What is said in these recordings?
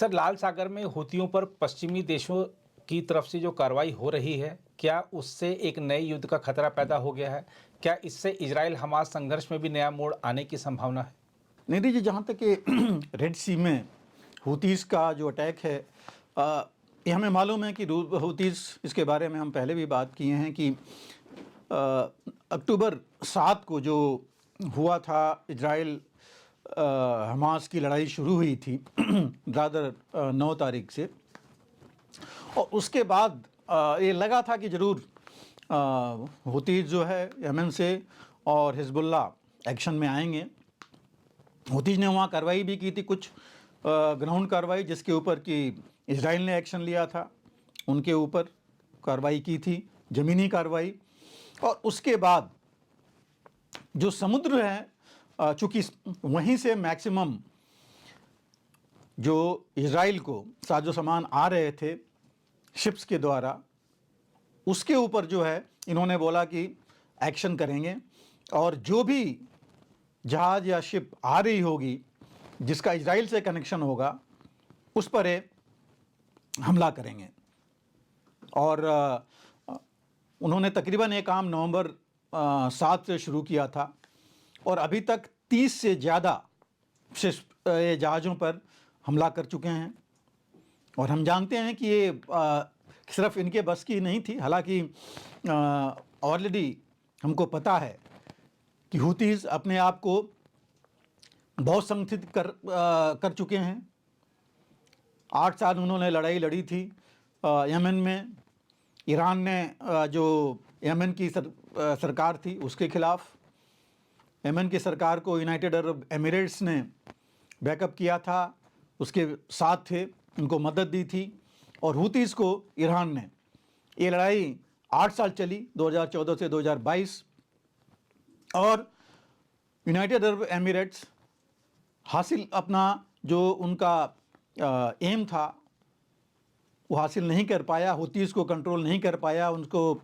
Sir, लाल सागर में हूथियों पर पश्चिमी देशों की तरफ से जो कार्रवाई हो रही है, क्या उससे एक नए युद्ध का खतरा पैदा हो गया है? क्या इससे इजराइल हमास संघर्ष में भी नया मोड़ आने की संभावना है? निधि जी, जहाँ तक कि रेड सी में हूतीस का जो अटैक है, ये हमें मालूम है कि हूतीस, इसके बारे में हम पहले भी बात किए हैं कि अक्टूबर 7 को जो हुआ था, इजराइल हमास की लड़ाई शुरू हुई थी रादर 9 तारीख से, और उसके बाद ये लगा था कि ज़रूर हूतीस जो है यमन से और हिजबुल्ला एक्शन में आएंगे। हूतीस ने वहाँ कार्रवाई भी की थी, कुछ ग्राउंड कार्रवाई, जिसके ऊपर कि इजराइल ने एक्शन लिया था, उनके ऊपर कार्रवाई की थी, ज़मीनी कार्रवाई। और उसके बाद जो समुद्र है, चूँकि वहीं से मैक्सिमम जो इजराइल को साजो सामान आ रहे थे शिप्स के द्वारा, उसके ऊपर जो है इन्होंने बोला कि एक्शन करेंगे, और जो भी जहाज़ या शिप आ रही होगी जिसका इजराइल से कनेक्शन होगा, उस पर हमला करेंगे। और उन्होंने तकरीबन ये काम नवंबर 7 से शुरू किया था, और अभी तक 30 से ज़्यादा ये जहाज़ों पर हमला कर चुके हैं। और हम जानते हैं कि ये सिर्फ इनके बस की नहीं थी, हालांकि ऑलरेडी हमको पता है कि हूतीज़ अपने आप को बहुत संगठित कर चुके हैं। 8 साल उन्होंने लड़ाई लड़ी थी यमन में। ईरान ने जो यमन की सरकार थी उसके खिलाफ, यमन की सरकार को यूनाइटेड अरब एमिरेट्स ने बैकअप किया था, उसके साथ थे, उनको मदद दी थी। और हूतीज़ को ईरान ने, ये लड़ाई 8 साल चली, 2014 से 2022, और यूनाइटेड अरब एमिरेट्स हासिल अपना जो उनका एम था वो हासिल नहीं कर पाया, हूतीज़ को कंट्रोल नहीं कर पाया, उनको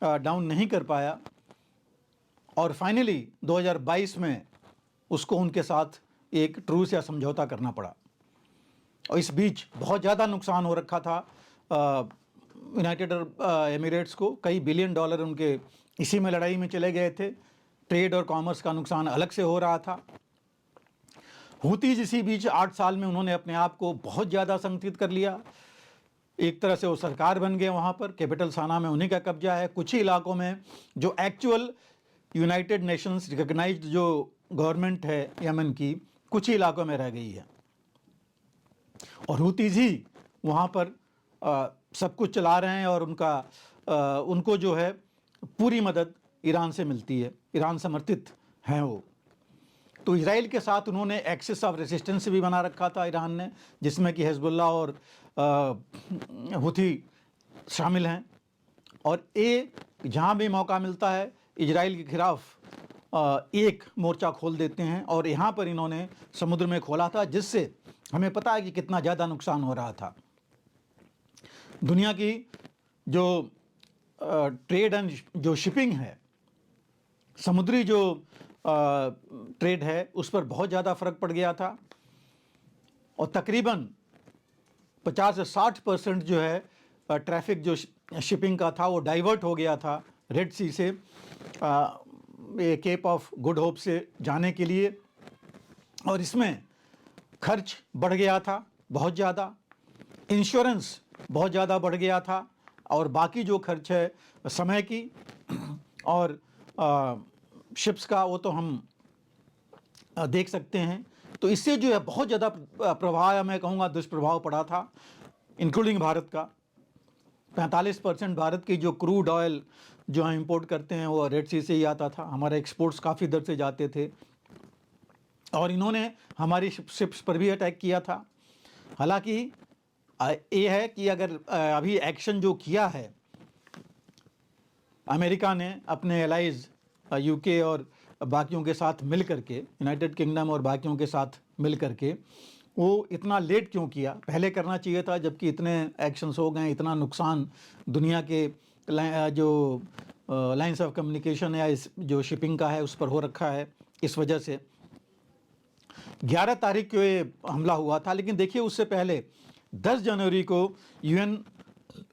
डाउन नहीं कर पाया, और फाइनली 2022 में उसको उनके साथ एक ट्रूस या समझौता करना पड़ा। और इस बीच बहुत ज़्यादा नुकसान हो रखा था यूनाइटेड अरब एमिरेट्स को। कई बिलियन डॉलर उनके इसी में लड़ाई में चले गए थे। ट्रेड और कॉमर्स का नुकसान अलग से हो रहा था। हूतीज़ इसी बीच 8 साल में उन्होंने अपने आप को बहुत ज़्यादा संगठित कर लिया। एक तरह से वो सरकार बन गए, वहाँ पर कैपिटल साना में उन्हीं का कब्जा है। कुछ ही इलाकों में जो एक्चुअल यूनाइटेड नेशंस रिकग्नाइज्ड जो गवर्नमेंट है यमन की, कुछ ही इलाकों में रह गई है, और हूतीज़ ही वहाँ पर सब कुछ चला रहे हैं। और उनको जो है पूरी मदद ईरान से मिलती है, ईरान समर्थित हैं वो। तो इजराइल के साथ उन्होंने एक्सिस ऑफ रेजिस्टेंस भी बना रखा था ईरान ने, जिसमें कि हिजबुल्ला और हूथी शामिल हैं। और ये जहाँ भी मौका मिलता है इजराइल के खिलाफ एक मोर्चा खोल देते हैं, और यहाँ पर इन्होंने समुद्र में खोला था, जिससे हमें पता है कि कितना ज़्यादा नुकसान हो रहा था। दुनिया की जो ट्रेड एंड जो शिपिंग है, समुद्री जो ट्रेड है, उस पर बहुत ज़्यादा फ़र्क पड़ गया था, और तकरीबन 50 से 60% जो है ट्रैफिक जो शिपिंग का था वो डाइवर्ट हो गया था रेड सी से ये केप ऑफ गुड होप से जाने के लिए। और इसमें खर्च बढ़ गया था बहुत ज़्यादा, इंश्योरेंस बहुत ज़्यादा बढ़ गया था, और बाकी जो खर्च है समय की और शिप्स का, वो तो हम देख सकते हैं। तो इससे जो है बहुत ज़्यादा प्रभाव, मैं कहूँगा दुष्प्रभाव पड़ा था, इंक्लूडिंग भारत का। 45% भारत की जो क्रूड ऑयल जो हम इंपोर्ट करते हैं वो रेड सी से ही आता था। हमारे एक्सपोर्ट्स काफ़ी दर से जाते थे, और इन्होंने हमारी शिप्स पर भी अटैक किया था। हालांकि ये है कि अगर अभी एक्शन जो किया है अमेरिका ने अपने एलाइज यूके और बाकियों के साथ मिल करके, यूनाइटेड किंगडम और बाकियों के साथ मिल करके, वो इतना लेट क्यों किया? पहले करना चाहिए था, जबकि इतने एक्शंस हो गए, इतना नुकसान दुनिया के जो लाइंस ऑफ कम्युनिकेशन या इस जो शिपिंग का है उस पर हो रखा है। इस वजह से 11 तारीख को ये हमला हुआ था। लेकिन देखिए, उससे पहले 10 जनवरी को यूएन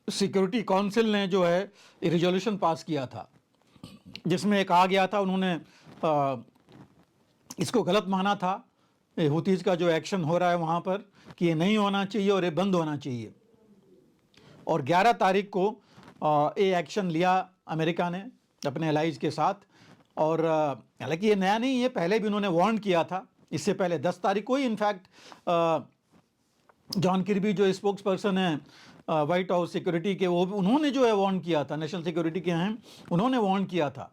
सिक्योरिटी काउंसिल ने जो है रिजोल्यूशन पास किया था, जिसमें कहा गया था, उन्होंने इसको गलत माना था, हुतीज का जो एक्शन हो रहा है वहाँ पर, कि ये नहीं होना चाहिए और ये बंद होना चाहिए। और 11 तारीख को ये एक्शन लिया अमेरिका ने अपने एलाइज के साथ। और हालांकि ये नया नहीं है, पहले भी उन्होंने वार्न किया था। इससे पहले 10 तारीख को ही इनफैक्ट जॉन किर्बी जो स्पोक्स पर्सन है वाइट हाउस सिक्योरिटी के, वो उन्होंने जो है वार्न किया था, नेशनल सिक्योरिटी के हैं, उन्होंने वार्न किया था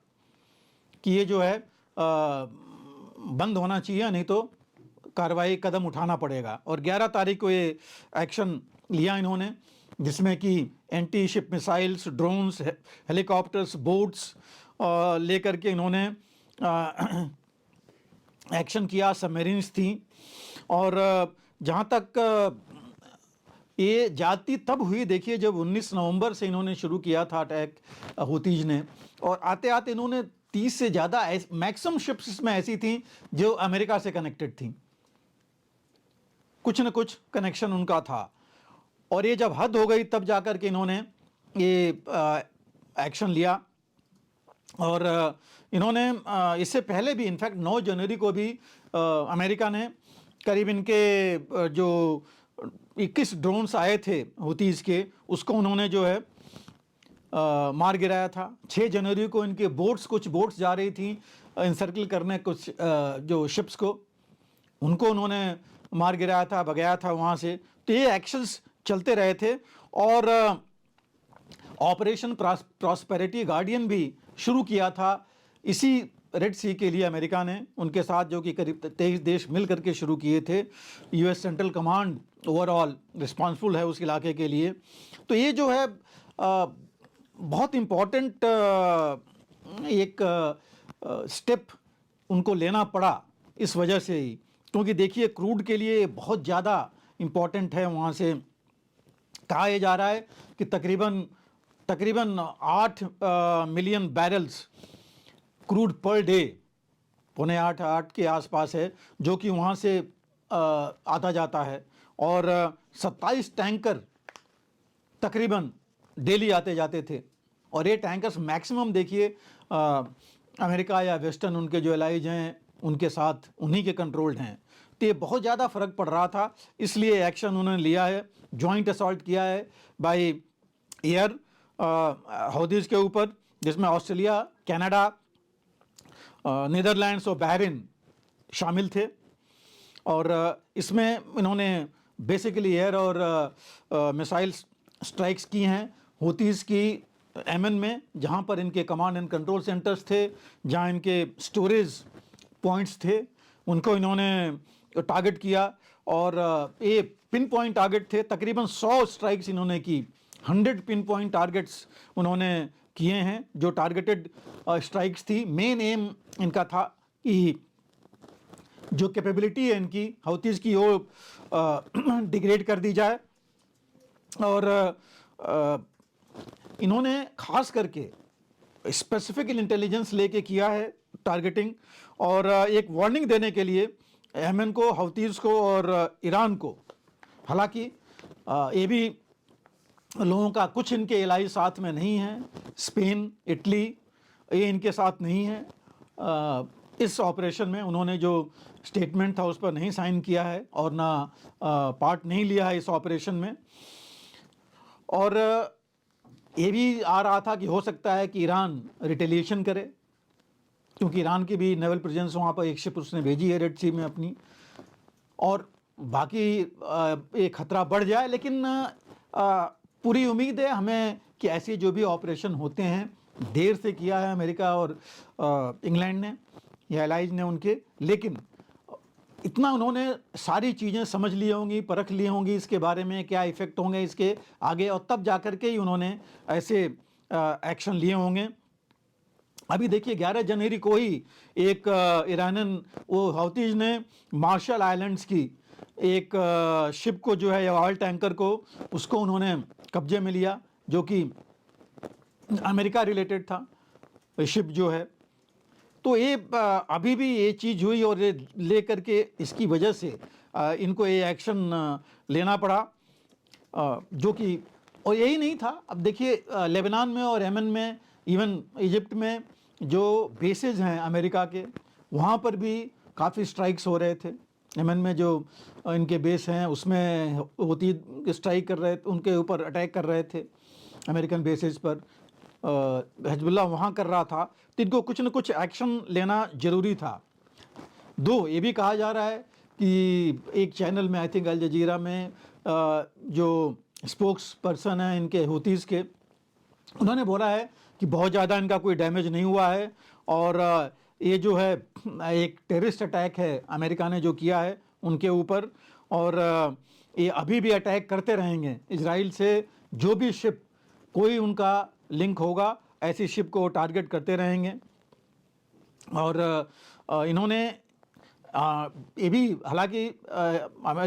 कि ये जो है बंद होना चाहिए, नहीं तो कार्रवाई कदम उठाना पड़ेगा। और 11 तारीख को ये एक्शन लिया इन्होंने, जिसमें कि anti ship missiles, drones, helicopters, boats लेकर के इन्होंने एक्शन किया। सबमरीन्स थी। और जहाँ तक ये जाती तब हुई, देखिए, जब 19 नवंबर से इन्होंने शुरू किया था अटैक हुतीज ने, और आते आते इन्होंने 30 से ज़्यादा मैक्सिमम शिप्स इसमें ऐसी थी जो अमेरिका से कनेक्टेड थी, कुछ न कुछ कनेक्शन उनका था। और ये जब हद हो गई तब जाकर के इन्होंने ये एक्शन लिया। और इन्होंने इससे पहले भी इनफैक्ट 9 जनवरी को भी अमेरिका ने करीब इनके जो 21 ड्रोन्स आए थे हुतीज के, उसको उन्होंने जो है मार गिराया था। 6 जनवरी को इनके कुछ बोट्स जा रही थी इंसर्कल करने कुछ जो शिप्स को, उनको उन्होंने मार गिराया था, भगाया था वहाँ से। तो ये एक्शंस चलते रहे थे। और ऑपरेशन प्रॉस्पेरिटी गार्डियन भी शुरू किया था इसी रेड सी के लिए अमेरिका ने, उनके साथ जो कि करीब 23 देश मिल करके शुरू किए थे। US central command overall responsible है उस इलाके के लिए। तो ये जो है बहुत इम्पॉर्टेंट एक स्टेप उनको लेना पड़ा इस वजह से ही, क्योंकि देखिए क्रूड के लिए बहुत ज़्यादा इम्पॉर्टेंट है। वहाँ से कहा यह जा रहा है कि तकरीबन 8 million barrels crude per day, 7.5-8 के आसपास है, जो कि वहाँ से आता जाता है। और 27 टैंकर तकरीबन डेली आते जाते थे। और ये टैंकर्स मैक्सिमम देखिए अमेरिका या वेस्टर्न उनके जो एलाइज हैं उनके साथ उन्हीं के कंट्रोल्ड हैं। तो ये बहुत ज़्यादा फ़र्क पड़ रहा था, इसलिए एक्शन उन्होंने लिया है। जॉइंट असॉल्ट किया है बाय एयर हौदीज़ के ऊपर, जिसमें ऑस्ट्रेलिया, कनाडा, नीदरलैंड्स और बहरीन शामिल थे। और इसमें इन्होंने बेसिकली एयर और मिसाइल स्ट्राइक्स की हैं हुतीज़ की यमन में, जहाँ पर इनके कमांड एंड कंट्रोल सेंटर्स थे, जहाँ इनके स्टोरेज पॉइंट्स थे, उनको इन्होंने टारगेट किया। और ये पिन पॉइंट टारगेट थे। तकरीबन 100 स्ट्राइक्स इन्होंने की, 100 पिन पॉइंट टारगेट्स उन्होंने किए हैं, जो टारगेटेड स्ट्राइक्स थी। मेन एम इनका था कि जो कैपेबिलिटी है इनकी हौतीज़ की, वो डिग्रेड कर दी जाए। और इन्होंने खास करके स्पेसिफिक इंटेलिजेंस लेके किया है टारगेटिंग, और एक वार्निंग देने के लिए यमन को, हौतीज़ को और ईरान को। हालांकि ये भी लोगों का कुछ इनके एलाई साथ में नहीं है, स्पेन, इटली, ये इनके साथ नहीं है। इस ऑपरेशन में उन्होंने जो स्टेटमेंट था उस पर नहीं साइन किया है और ना पार्ट नहीं लिया है इस ऑपरेशन में। और ये भी आ रहा था कि हो सकता है कि ईरान रिटेलिएशन करे, क्योंकि ईरान की भी नेवल प्रेजेंस वहाँ पर एक शिप उसने भेजी है रेड सी में अपनी, और बाकी ये खतरा बढ़ जाए। लेकिन पूरी उम्मीद है हमें कि ऐसे जो भी ऑपरेशन होते हैं, देर से किया है अमेरिका और इंग्लैंड ने या एलाइज ने उनके, लेकिन इतना उन्होंने सारी चीज़ें समझ ली होंगी, परख ली होंगी इसके बारे में क्या इफ़ेक्ट होंगे इसके आगे, और तब जा कर के ही उन्होंने ऐसे एक्शन लिए होंगे। अभी देखिए 11 जनवरी को ही एक ईरानियन, वो हौतीज़ ने मार्शल आइलैंड्स की एक शिप को जो है, या ऑयल टैंकर को, उसको उन्होंने कब्जे में लिया, जो कि अमेरिका रिलेटेड था शिप जो है। तो ये अभी भी ये चीज़ हुई और ले करके इसकी वजह से इनको ये एक्शन लेना पड़ा। जो कि, और यही नहीं था, अब देखिए लेबनान में और यमन में, इवन इजिप्ट में जो बेसेस हैं अमेरिका के, वहाँ पर भी काफ़ी स्ट्राइक्स हो रहे थे। यमन में जो इनके बेस हैं उसमें होती स्ट्राइक कर रहे थे, उनके ऊपर अटैक कर रहे थे अमेरिकन बेसेस पर, हिजबुल्लाह वहाँ कर रहा था। तो इनको कुछ न कुछ एक्शन लेना ज़रूरी था। दो ये भी कहा जा रहा है कि एक चैनल में, आई थिंक अल जजीरा में, जो स्पोक्स पर्सन है इनके हुतीज़ के, उन्होंने बोला है कि बहुत ज़्यादा इनका कोई डैमेज नहीं हुआ है, और ये जो है एक टेररिस्ट अटैक है अमेरिका ने जो किया है उनके ऊपर, और ये अभी भी अटैक करते रहेंगे इजराइल से। जो भी शिप, कोई उनका लिंक होगा, ऐसी शिप को टारगेट करते रहेंगे। और इन्होंने ये भी, हालांकि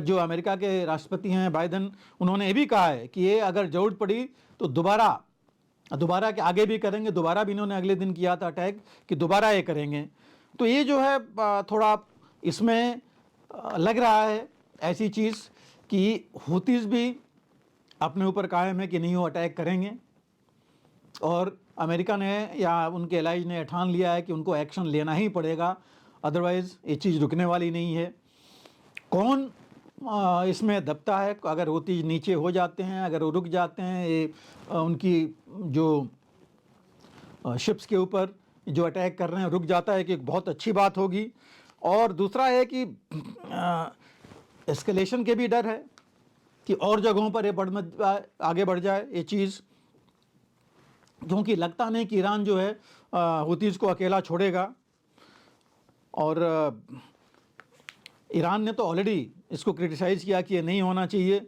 जो अमेरिका के राष्ट्रपति हैं बाइडन, उन्होंने ये भी कहा है कि ये अगर ज़रूरत पड़ी तो दोबारा के आगे भी करेंगे। दोबारा भी इन्होंने अगले दिन किया था अटैक, कि दोबारा ये करेंगे। तो ये जो है थोड़ा इसमें लग रहा है ऐसी चीज़ कि हुतीज़ भी अपने ऊपर कायम है कि नहीं वो अटैक करेंगे, और अमेरिका ने या उनके एलाइज ने ठान लिया है कि उनको एक्शन लेना ही पड़ेगा, अदरवाइज़ ये चीज़ रुकने वाली नहीं है। कौन इसमें दबता है? अगर हुतीज़ नीचे हो जाते हैं, अगर वो रुक जाते हैं, ये उनकी जो शिप्स के ऊपर जो अटैक कर रहे हैं रुक जाता है, कि एक बहुत अच्छी बात होगी। और दूसरा है कि एस्केलेशन के भी डर है कि और जगहों पर ये आगे बढ़ जाए ये चीज़, क्योंकि लगता नहीं कि ईरान जो है हुतीज़ को अकेला छोड़ेगा। और ईरान ने तो ऑलरेडी इसको क्रिटिसाइज़ किया कि ये नहीं होना चाहिए।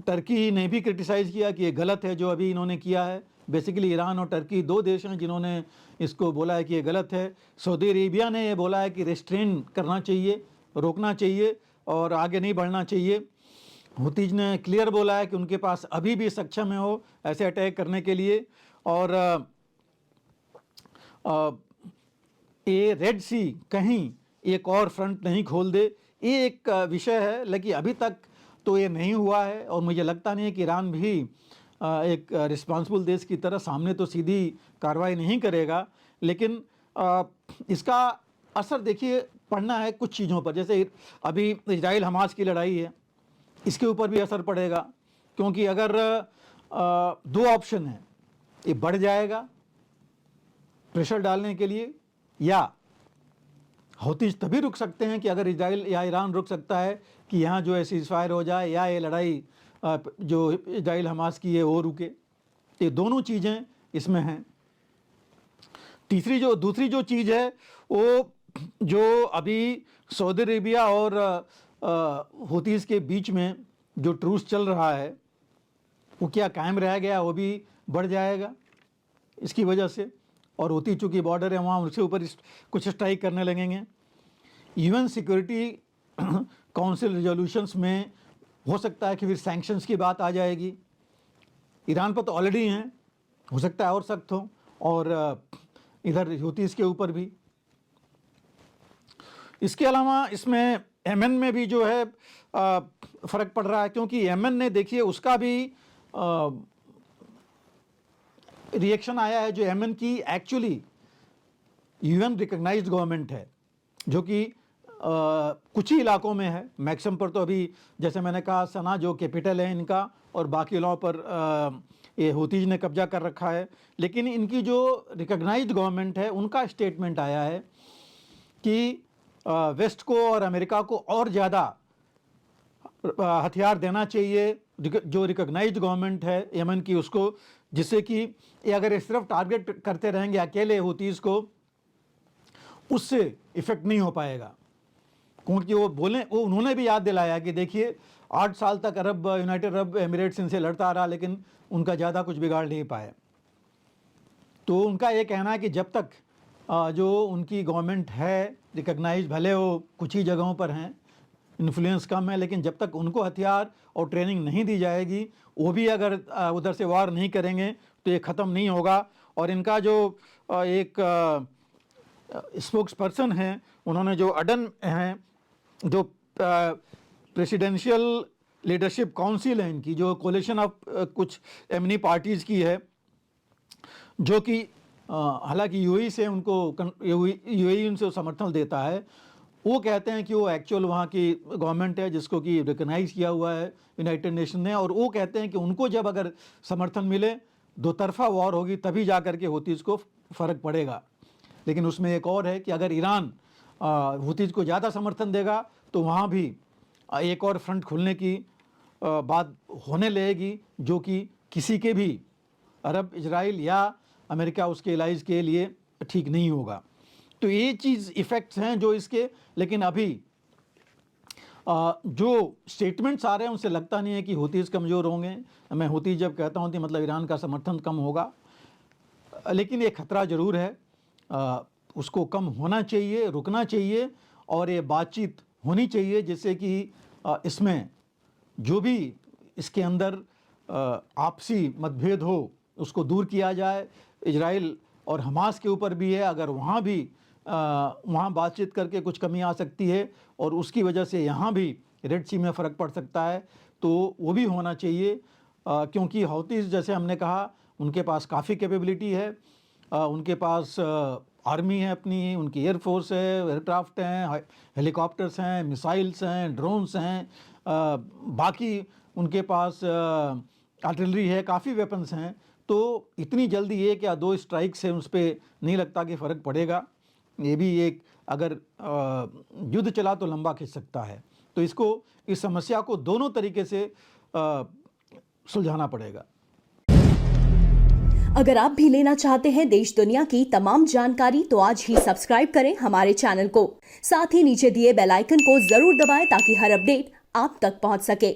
टर्की ने भी क्रिटिसाइज़ किया कि ये गलत है जो अभी इन्होंने किया है। बेसिकली ईरान और टर्की दो देश हैं जिन्होंने इसको बोला है कि ये गलत है। सऊदी अरेबिया ने ये बोला है कि रेस्ट्रेन करना चाहिए, रोकना चाहिए और आगे नहीं बढ़ना चाहिए। हुतीज़ ने क्लियर बोला है कि उनके पास अभी भी सक्षम है वो ऐसे अटैक करने के लिए। और ये रेड सी कहीं एक और फ्रंट नहीं खोल दे, ये एक विषय है। लेकिन अभी तक तो ये नहीं हुआ है, और मुझे लगता नहीं है कि ईरान भी एक रिस्पांसिबल देश की तरह सामने तो सीधी कार्रवाई नहीं करेगा, लेकिन इसका असर देखिए पड़ना है कुछ चीज़ों पर। जैसे अभी इजराइल हमास की लड़ाई है, इसके ऊपर भी असर पड़ेगा, क्योंकि अगर दो ऑप्शन हैं, ये बढ़ जाएगा प्रेशर डालने के लिए, या हुतीज़ तभी रुक सकते हैं कि अगर इजराइल या ईरान रुक सकता है कि यहाँ जो है सीज़फायर हो जाए, या ये लड़ाई जो इजराइल हमास की है वो रुके। ये दोनों चीज़ें इसमें हैं। दूसरी जो चीज़ है वो, जो अभी सऊदी अरेबिया और हुतीज़ के बीच में जो ट्रूस चल रहा है वो क्या कायम रह गया, वो भी बढ़ जाएगा इसकी वजह से। और हुती चूँकि बॉर्डर है वहाँ, उसके ऊपर कुछ स्ट्राइक करने लगेंगे। यूएन सिक्योरिटी काउंसिल रिजोल्यूशंस में हो सकता है कि फिर सैंक्शंस की बात आ जाएगी। ईरान पर तो ऑलरेडी हैं, हो सकता है और सख्त हो, और इधर हुतीज़ के ऊपर भी। इसके अलावा इसमें यमन में भी जो है फ़र्क पड़ रहा है, क्योंकि यमन ने देखिए उसका भी रिएक्शन आया है। जो यमन की एक्चुअली यूएन रिकग्नाइज्ड गवर्नमेंट है, जो कि कुछ ही इलाकों में है, मैक्सिमम पर तो अभी जैसे मैंने कहा सना जो कैपिटल है इनका, और बाकी इलाकों पर ये हुतीज़ ने कब्जा कर रखा है। लेकिन इनकी जो रिकग्नाइज्ड गवर्नमेंट है उनका स्टेटमेंट आया है कि वेस्ट को और अमेरिका को और ज़्यादा हथियार देना चाहिए जो रिकग्नाइज्ड गवर्नमेंट है यमन की उसको, जिससे कि ये अगर सिर्फ टारगेट करते रहेंगे अकेले हुतीज़ को, उससे इफ़ेक्ट नहीं हो पाएगा। क्योंकि वो उन्होंने भी याद दिलाया कि देखिए 8 साल तक यूनाइटेड अरब एमिरेट्स इनसे लड़ता रहा, लेकिन उनका ज़्यादा कुछ बिगाड़ नहीं पाया। तो उनका ये कहना है कि जब तक जो उनकी गवर्नमेंट है रिकग्नाइज, भले वो कुछ ही जगहों पर हैं, इन्फ्लुएंस कम है, लेकिन जब तक उनको हथियार और ट्रेनिंग नहीं दी जाएगी, वो भी अगर उधर से वार नहीं करेंगे तो ये ख़त्म नहीं होगा। और इनका जो एक स्पोक्स पर्सन है, उन्होंने जो अडन हैं, जो प्रेसिडेंशियल लीडरशिप काउंसिल है इनकी, जो कोलिशन ऑफ कुछ एमनी पार्टीज़ की है, जो कि हालांकि यूएई से उनको यूएई उनसे समर्थन देता है। वो कहते हैं कि वो एक्चुअल वहाँ की गवर्नमेंट है जिसको कि रिकग्नाइज किया हुआ है यूनाइटेड नेशन ने, और वो कहते हैं कि उनको जब अगर समर्थन मिले, दो तरफा वॉर होगी, तभी जा कर के हूतीज़ को फ़र्क पड़ेगा। लेकिन उसमें एक और है कि अगर ईरान हूतीज़ को ज़्यादा समर्थन देगा तो वहाँ भी एक और फ्रंट खुलने की बात होने लगेगी, जो कि किसी के भी अरब, इजराइल या अमेरिका उसके एलाइज के लिए ठीक नहीं होगा। तो ये चीज़ इफ़ेक्ट्स हैं जो इसके, लेकिन अभी जो स्टेटमेंट्स आ रहे हैं उनसे लगता नहीं है कि हूतीज़ कमज़ोर होंगे। मैं हूती जब कहता हूँ तो मतलब ईरान का समर्थन कम होगा, लेकिन ये खतरा ज़रूर है। उसको कम होना चाहिए, रुकना चाहिए, और ये बातचीत होनी चाहिए जिससे कि इसमें जो भी इसके अंदर आपसी मतभेद हो उसको दूर किया जाए। इजराइल और हमास के ऊपर भी है, अगर वहाँ भी वहाँ बातचीत करके कुछ कमी आ सकती है और उसकी वजह से यहाँ भी रेड सी में फ़र्क पड़ सकता है, तो वो भी होना चाहिए। क्योंकि हौतीज़ जैसे हमने कहा, उनके पास काफ़ी कैपेबिलिटी है, उनके पास आर्मी है अपनी, उनकी एयरफोर्स है, एयरक्राफ्ट हैं, हेलीकॉप्टर्स हैं, मिसाइल्स हैं, ड्रोन्स हैं, बाकी उनके पास आर्टिलरी है, काफ़ी वेपन्स हैं। तो इतनी जल्दी एक या दो स्ट्राइक से उस पर नहीं लगता कि फ़र्क पड़ेगा। ये भी एक अगर युद्ध चला तो लंबा खिंच सकता है। तो इस समस्या को दोनों तरीके से सुलझाना पड़ेगा। अगर आप भी लेना चाहते हैं देश दुनिया की तमाम जानकारी, तो आज ही सब्सक्राइब करें हमारे चैनल को। साथ ही नीचे दिए बेल आइकन को जरूर दबाएं ताकि हर अपडेट आप तक पहुंच सके।